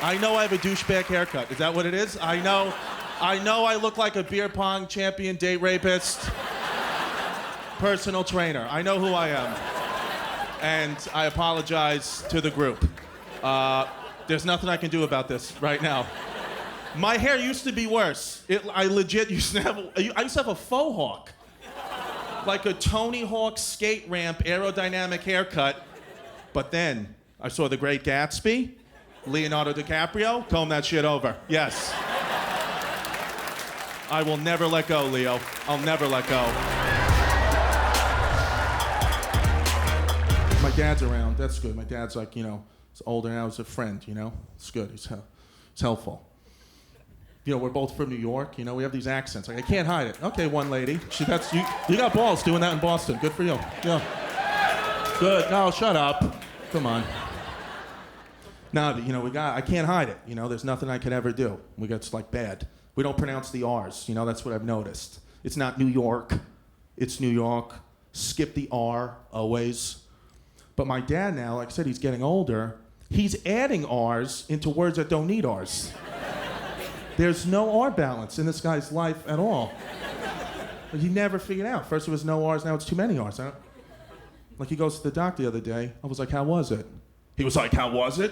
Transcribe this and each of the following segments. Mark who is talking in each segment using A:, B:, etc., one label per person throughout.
A: I know I have a douchebag haircut. Is that what it is? I know I look like a beer pong champion, date rapist, personal trainer. I know who I am. And I apologize to the group. There's nothing I can do about this right now. My hair used to be worse. I legit used to have a faux hawk. Like a Tony Hawk skate ramp aerodynamic haircut. But then I saw The Great Gatsby, Leonardo DiCaprio, comb that shit over. Yes. I will never let go, Leo. I'll never let go. My dad's around. That's good. My dad's like, he's older now. He's a friend, It's good. It's helpful. We're both from New York. We have these accents. Like, I can't hide it. Okay, one lady. You got balls doing that in Boston. Good for you. Yeah. Good. No, shut up. Come on. No, I can't hide it. There's nothing I could ever do. We got bad. We don't pronounce the R's. That's what I've noticed. It's not New York. It's New York. Skip the R always. But my dad now, like I said, he's getting older. He's adding R's into words that don't need R's. There's no R balance in this guy's life at all. He never figured out. First it was no R's, now it's too many R's. Like he goes to the doctor the other day. I was like, how was it? He was like, how was it?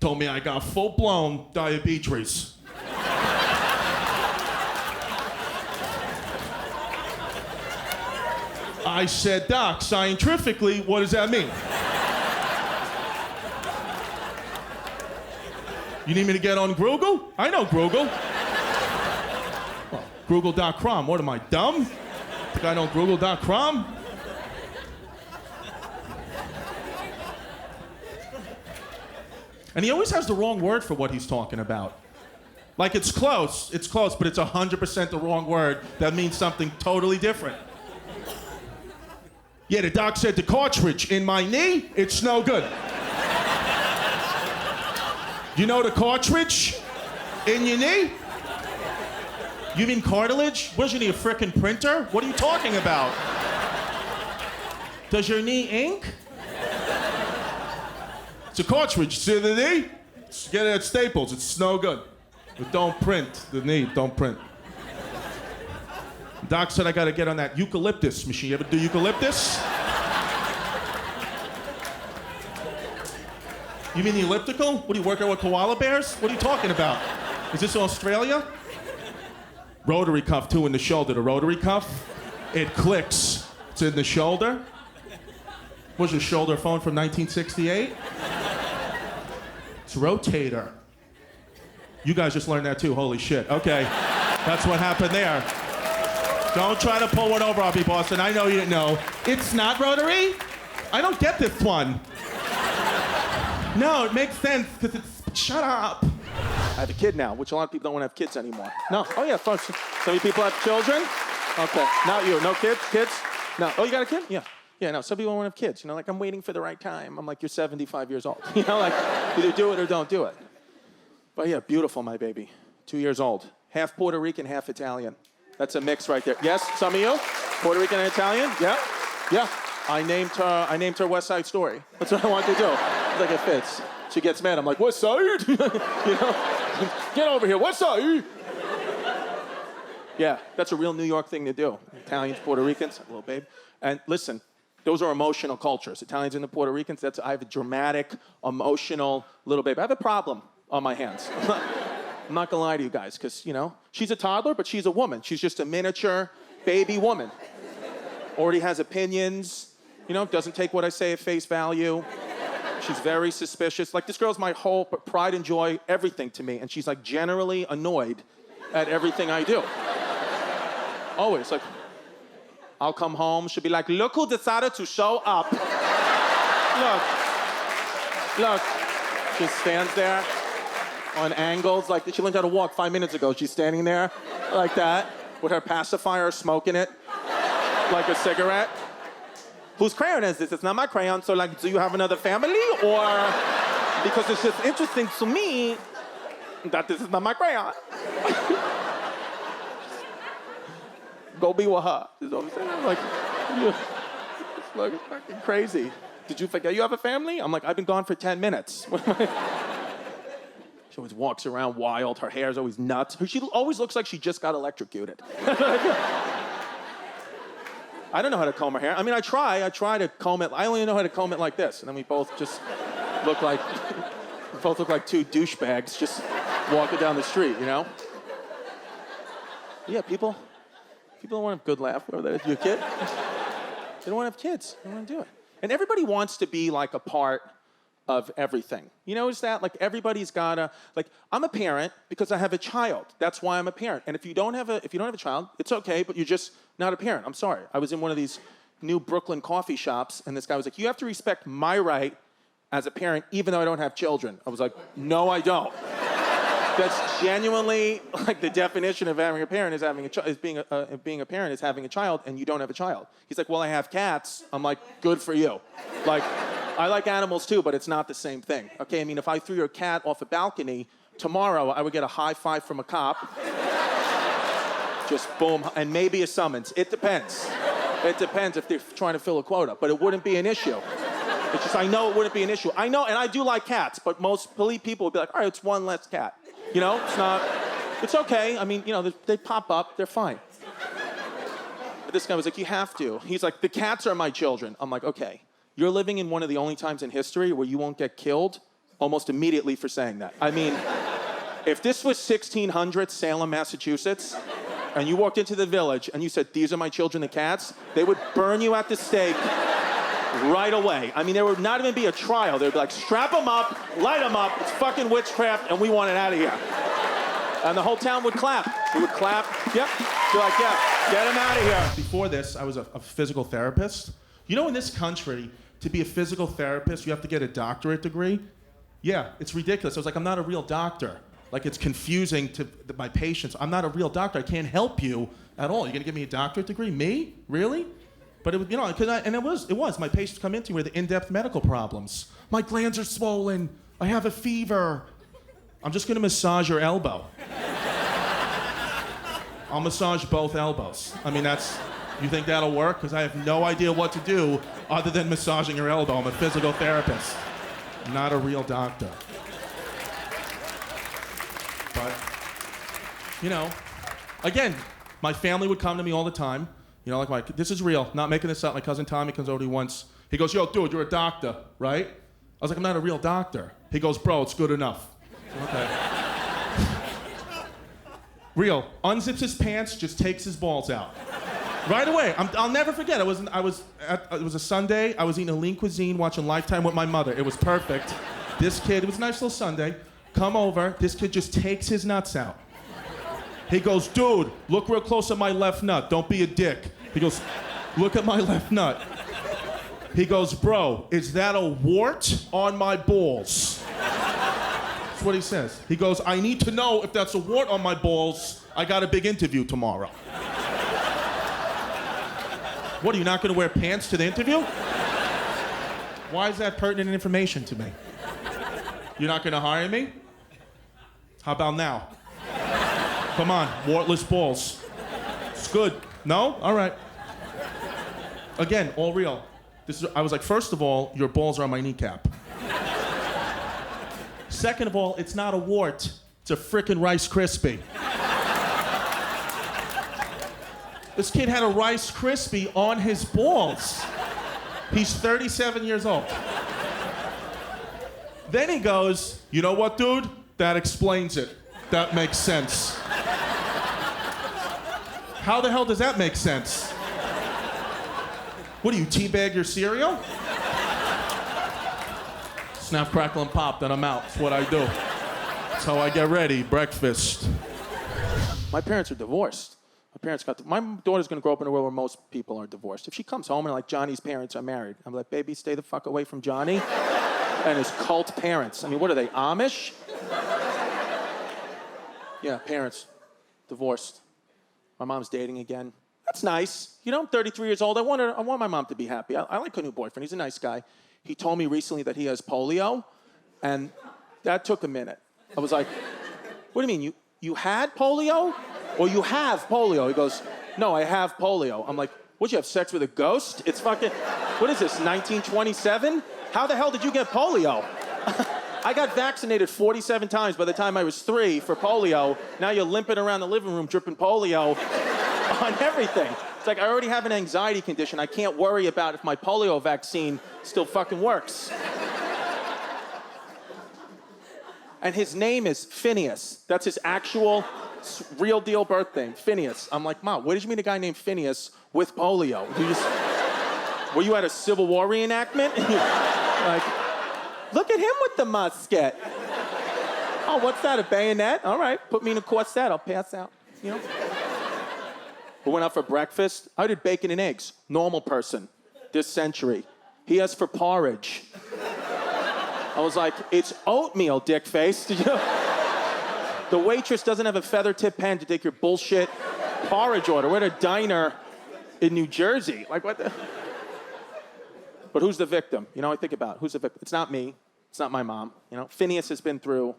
A: Told me I got full-blown diabetes. I said, Doc, scientifically, what does that mean? You need me to get on Google? I know Google. Well, Google.com. What am I, dumb? Think I know Google.com? And he always has the wrong word for what he's talking about. Like it's close, but it's 100% the wrong word that means something totally different. Yeah, the doc said the cartridge in my knee, it's no good. You know the cartridge in your knee? You mean cartilage? What, you need a frickin' printer? What are you talking about? Does your knee ink? It's a cartridge. See the knee? Get it at Staples. It's no good. But don't print the knee. Don't print. Doc said I gotta get on that eucalyptus machine. You ever do eucalyptus? You mean the elliptical? What, do you work out with koala bears? What are you talking about? Is this Australia? Rotary cuff, too, in the shoulder. The rotary cuff, it clicks. It's in the shoulder. What's your shoulder phone from 1968? It's rotator. You guys just learned that, too. Holy shit. Okay. That's what happened there. Don't try to pull one over on me, Boston. I know you didn't know. It's not rotary? I don't get this one. No, it makes sense, because it's... Shut up. I have a kid now, which a lot of people don't want to have kids anymore. No. Oh, yeah. So many people have children? Okay. Not you. No kids? Kids? No. Oh, you got a kid? Yeah. Yeah, no. Some people want to have kids. Like, I'm waiting for the right time. I'm like, you're 75 years old. Like, either do it or don't do it. But, yeah, beautiful, my baby. 2 years old. Half Puerto Rican, half Italian. That's a mix right there. Yes, some of you? Puerto Rican and Italian? Yeah? Yeah. I named her West Side Story. That's what I wanted to do. Like it fits. She gets mad. I'm like, West Side? Get over here, West Side? Yeah, that's a real New York thing to do. Italians, Puerto Ricans, little babe. And listen, those are emotional cultures. Italians and the Puerto Ricans, I have a dramatic, emotional little babe. I have a problem on my hands. I'm not gonna lie to you guys, because, she's a toddler, but she's a woman. She's just a miniature baby woman. Already has opinions, doesn't take what I say at face value. She's very suspicious. Like, this girl's my whole pride and joy, everything to me. And she's, generally annoyed at everything I do. Always. Like, I'll come home. She'll be like, look who decided to show up. Look. She stands there on angles. Like, she learned how to walk 5 minutes ago. She's standing there like that with her pacifier, smoking it like a cigarette. Whose crayon is this? It's not my crayon, so, do you have another family? Or because it's just interesting to me that this is not my crayon. Go be with her. Is what I'm saying. It's fucking crazy. Did you forget you have a family? I'm like, I've been gone for 10 minutes.
B: She always walks around wild. Her hair's always nuts. She always looks like she just got electrocuted. I don't know how to comb her hair. I mean, I try to comb it. I only know how to comb it like this. And then we both just look like, two douchebags just walking down the street, you know? Yeah, people don't want to have a good laugh. Whether you're a kid. They don't want to have kids. They don't want to do it. And everybody wants to be like a part of everything. You notice that? Like everybody's gotta, like I'm a parent because I have a child. That's why I'm a parent. And if you don't have a child, it's okay, but you're just not a parent. I'm sorry. I was in one of these new Brooklyn coffee shops and this guy was like, you have to respect my right as a parent even though I don't have children. I was like, no, I don't. That's genuinely like the definition of having a parent is having being a parent is having a child and you don't have a child. He's like, well, I have cats. I'm like, good for you. Like, I like animals too, but it's not the same thing. Okay, I mean, if I threw your cat off a balcony, tomorrow I would get a high five from a cop. Just boom, and maybe a summons. It depends. It depends if they're trying to fill a quota, but it wouldn't be an issue. It's just, I know it wouldn't be an issue. I know, and I do like cats, but most people would be like, all right, it's one less cat. You know, it's okay. I mean, you know, they pop up, they're fine. But this guy was like, you have to. He's like, the cats are my children. I'm like, okay. You're living in one of the only times in history where you won't get killed almost immediately for saying that. I mean, if this was 1600 Salem, Massachusetts, and you walked into the village and you said, these are my children, the cats, they would burn you at the stake right away. I mean, there would not even be a trial. They'd be like, strap them up, light them up, it's fucking witchcraft, and we want it out of here. And the whole town would clap. It would clap, yep. Be like, yeah, get him out of here.
A: Before this, I was a physical therapist. You know, in this country, to be a physical therapist, you have to get a doctorate degree. Yeah, it's ridiculous. I was like, I'm not a real doctor. Like, it's confusing to my patients. I'm not a real doctor. I can't help you at all. You're gonna give me a doctorate degree? Me? Really? But it was, you know, it was. My patients come into me with in-depth medical problems. My glands are swollen. I have a fever. I'm just gonna massage your elbow. I'll massage both elbows. I mean, you think that'll work? Because I have no idea what to do other than massaging your elbow. I'm a physical therapist, not a real doctor. But, you know, again, my family would come to me all the time. You know, like, this is real, not making this up. My cousin Tommy comes over to me once. He goes, yo, dude, you're a doctor, right? I was like, I'm not a real doctor. He goes, bro, it's good enough. Okay. Real. Unzips his pants, just takes his balls out. Right away. I'll never forget. It was a Sunday. I was eating a lean cuisine, watching Lifetime with my mother. It was perfect. This kid, it was a nice little Sunday. Come over. This kid just takes his nuts out. He goes, dude, look real close at my left nut. Don't be a dick. He goes, look at my left nut. He goes, bro, is that a wart on my balls? That's what he says. He goes, I need to know if that's a wart on my balls. I got a big interview tomorrow. What, are you not gonna wear pants to the interview? Why is that pertinent information to me? You're not gonna hire me? How about now? Come on, wartless balls. It's good. No? All right. Again, all real. I was like, first of all, your balls are on my kneecap. Second of all, it's not a wart. It's a frickin' Rice Krispie. This kid had a Rice Krispie on his balls. He's 37 years old. Then he goes, you know what, dude? That explains it. That makes sense. How the hell does that make sense? What do you, teabag your cereal? Snap, crackle, and pop, then I'm out. That's what I do. That's how I get ready, breakfast.
B: My parents are divorced. My daughter's gonna grow up in a world where most people are divorced. If she comes home and like Johnny's parents are married, I'm like, baby, stay the fuck away from Johnny and his cult parents. I mean, what are they, Amish? Yeah, parents, divorced. My mom's dating again. That's nice. You know, I'm 33 years old. I want my mom to be happy. I like her new boyfriend. He's a nice guy. He told me recently that he has polio, and that took a minute. I was like, what do you mean, you had polio? Or you have polio? He goes, no, I have polio. I'm like, what, you have sex with a ghost? It's fucking, what is this, 1927? How the hell did you get polio? I got vaccinated 47 times by the time I was 3 for polio. Now you're limping around the living room dripping polio on everything. It's like I already have an anxiety condition. I can't worry about if my polio vaccine still fucking works. And his name is Phineas. That's his actual real deal birth name, Phineas. I'm like, Mom, what did you mean a guy named Phineas with polio? Were you at a Civil War reenactment? Like, look at him with the musket. Oh, what's that, a bayonet? All right, put me in a corset, I'll pass out, you know? We went out for breakfast. I did bacon and eggs. Normal person this century. He asked for porridge. I was like, it's oatmeal, dickface. Did you know? The waitress doesn't have a feather tip pen to take your bullshit porridge order. We're at a diner in New Jersey. Like, what the? But who's the victim? You know, I think about it. Who's the victim? It's not me. It's not my mom. You know, Phineas has been through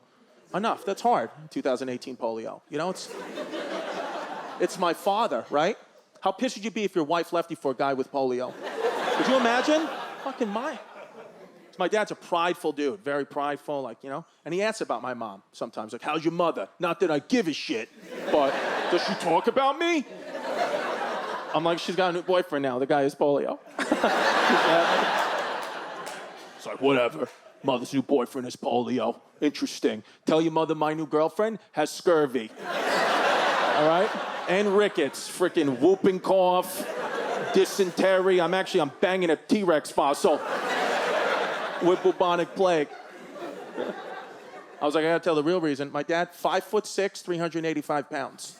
B: enough. That's hard. 2018 polio. You know, it's my father, right? How pissed would you be if your wife left you for a guy with polio? Could you imagine? Fucking my. My dad's a prideful dude, very prideful, like, you know? And he asks about my mom sometimes, like, how's your mother? Not that I give a shit, but does she talk about me? I'm like, she's got a new boyfriend now. The guy has polio. It's like, whatever. Mother's new boyfriend has polio. Interesting. Tell your mother my new girlfriend has scurvy. All right? And rickets, freaking whooping cough, dysentery. I'm banging a T-Rex fossil with bubonic plague. I was like, I gotta tell the real reason. My dad, 5'6", 385 pounds.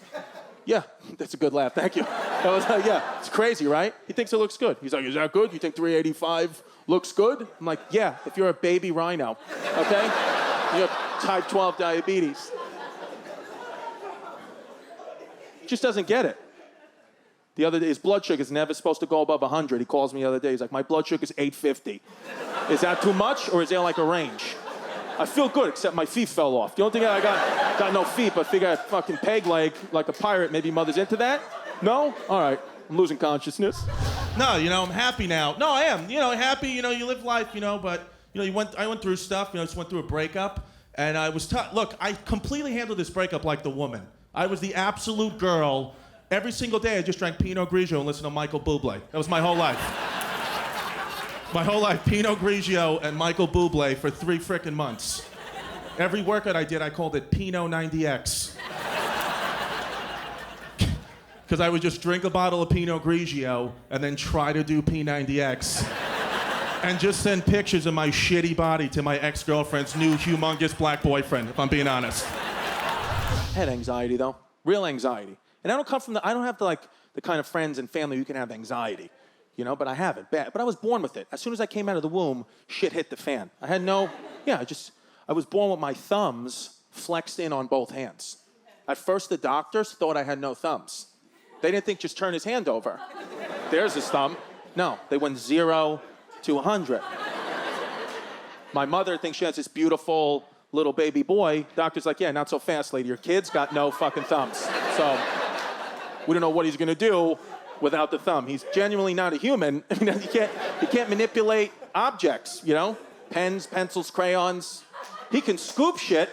B: Yeah, that's a good laugh, thank you. I was like, yeah, it's crazy, right? He thinks it looks good. He's like, is that good? You think 385 looks good? I'm like, yeah, if you're a baby rhino, okay? You have type 12 diabetes. Just doesn't get it. The other day, his blood sugar is never supposed to go above 100. He calls me the other day. He's like, my blood sugar is 850. Is that too much, or is there like a range? I feel good, except my feet fell off. The only thing I got no feet, but I figure I had fucking peg leg like a pirate. Maybe mother's into that? No? All right. I'm losing consciousness.
A: No, you know, I'm happy now. No, I am. You know, happy, you know, you live life, you know, but, you know, I went through stuff, you know, just went through a breakup, and I was look, I completely handled this breakup like the woman. I was the absolute girl. Every single day, I just drank Pinot Grigio and listened to Michael Bublé. That was my whole life. My whole life, Pinot Grigio and Michael Bublé for 3 frickin' months. Every workout I did, I called it Pinot 90X. Because I would just drink a bottle of Pinot Grigio and then try to do P90X. And just send pictures of my shitty body to my ex-girlfriend's new humongous black boyfriend, if I'm being honest.
B: I had anxiety, though. Real anxiety. And I don't have the kind of friends and family who can have anxiety, you know, but I have it bad. But I was born with it. As soon as I came out of the womb, shit hit the fan. I was born with my thumbs flexed in on both hands. At first, the doctors thought I had no thumbs. They didn't think just turn his hand over. There's his thumb. No, they went 0 to 100. My mother thinks she has this beautiful little baby boy. Doctor's like, yeah, not so fast, lady. Your kid's got no fucking thumbs. So we don't know what he's gonna do without the thumb. He's genuinely not a human. I mean, he can't manipulate objects, you know? Pens, pencils, crayons. He can scoop shit.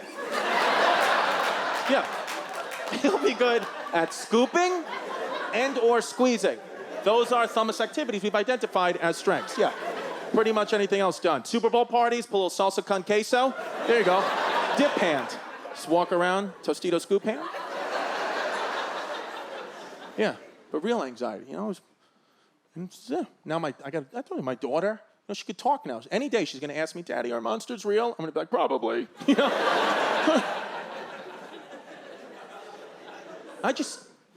B: Yeah. He'll be good at scooping and or squeezing. Those are thumbless activities we've identified as strengths. Yeah. Pretty much anything else done. Super Bowl parties, put a little salsa con queso. There you go. Dip hand. Just walk around, Tostito scoop hand. Yeah, but real anxiety, you know. Now I told you, my daughter, you know, she could talk now. Any day she's gonna ask me, Daddy, are monsters real? I'm gonna be like, probably. You know? I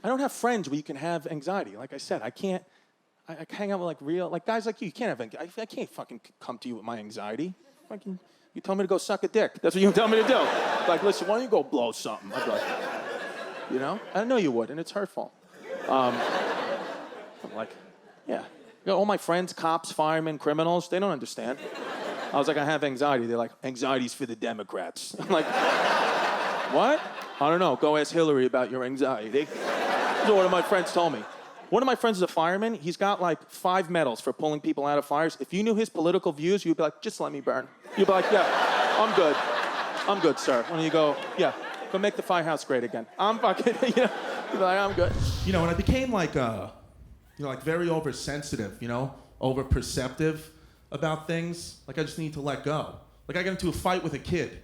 B: don't have friends where you can have anxiety. Like I said, I hang out with like guys like you. You can't have anxiety. I can't fucking come to you with my anxiety. You tell me to go suck a dick. That's what you tell me to do. Like, listen, why don't you go blow something? I'd be like, you know? I know you would, and it's hurtful. I'm like, yeah. You know, all my friends, cops, firemen, criminals, they don't understand. I was like, I have anxiety. They're like, anxiety's for the Democrats. I'm like, what? I don't know. Go ask Hillary about your anxiety. That's what one of my friends told me. One of my friends is a fireman. He's got like 5 medals for pulling people out of fires. If you knew his political views, you'd be like, just let me burn. You'd be like, yeah. I'm good. I'm good, sir. Why don't you go, yeah, go make the firehouse great again. I'm fucking, you know, you're like, I'm good.
A: You know, and I became like, like very oversensitive, over-perceptive about things. Like I just need to let go. Like I got into a fight with a kid,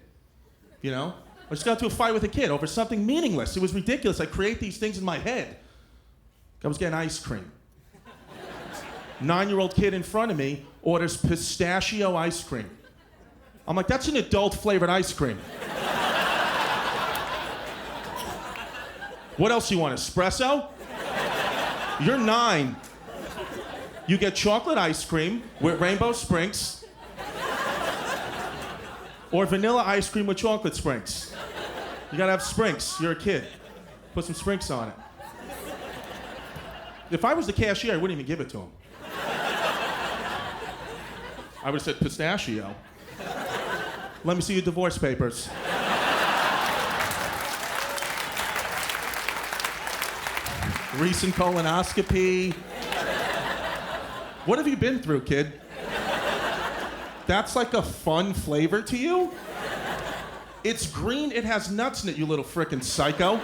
A: I just got into a fight with a kid over something meaningless. It was ridiculous. I create these things in my head. I was getting ice cream. 9-year-old kid in front of me orders pistachio ice cream. I'm like, that's an adult-flavored ice cream. What else you want, espresso? You're 9. You get chocolate ice cream with rainbow sprinkles or vanilla ice cream with chocolate sprinkles. You gotta have sprinkles. You're a kid. Put some sprinkles on it. If I was the cashier, I wouldn't even give it to him. I would have said pistachio. Let me see your divorce papers. Recent colonoscopy. What have you been through, kid? That's like a fun flavor to you? It's green, it has nuts in it, you little frickin' psycho.